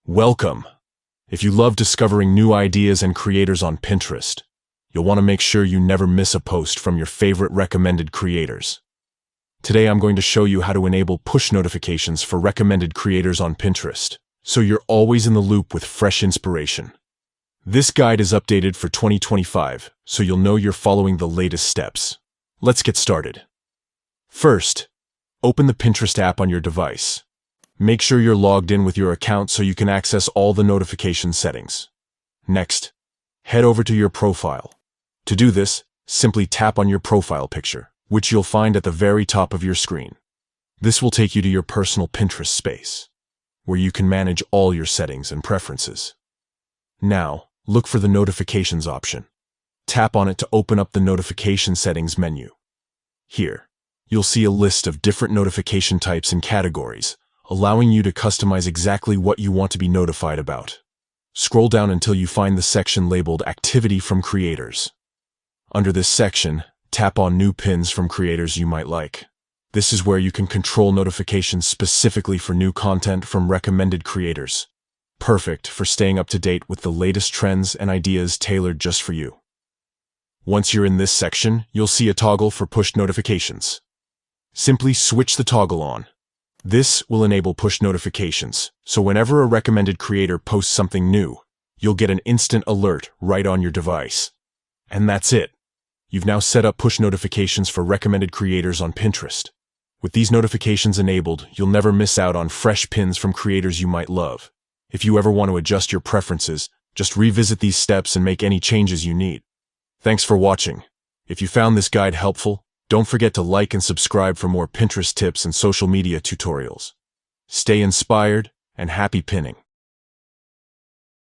Welcome! If you love discovering new ideas and creators on Pinterest, you'll want to make sure you never miss a post from your favorite recommended creators. Today I'm going to show you how to enable push notifications for recommended creators on Pinterest, so you're always in the loop with fresh inspiration. This guide is updated for 2025, so you'll know you're following the latest steps. Let's get started. First, open the Pinterest app on your device. Make sure you're logged in with your account so you can access all the notification settings. Next, head over to your profile. To do this, simply tap on your profile picture, which you'll find at the very top of your screen. This will take you to your personal Pinterest space, where you can manage all your settings and preferences. Now, look for the notifications option. Tap on it to open up the notification settings menu. Here, you'll see a list of different notification types and categories, allowing you to customize exactly what you want to be notified about. Scroll down until you find the section labeled Activity from Creators. Under this section, tap on New Pins from creators you might like. This is where you can control notifications specifically for new content from recommended creators. Perfect for staying up to date with the latest trends and ideas tailored just for you. Once you're in this section, you'll see a toggle for push notifications. Simply switch the toggle on. This will enable push notifications, so whenever a recommended creator posts something new, you'll get an instant alert right on your device. And that's it. You've now set up push notifications for recommended creators on Pinterest. With these notifications enabled, you'll never miss out on fresh pins from creators you might love. If you ever want to adjust your preferences, just revisit these steps and make any changes you need. Thanks for watching. If you found this guide helpful, don't forget to like and subscribe for more Pinterest tips and social media tutorials. Stay inspired and happy pinning.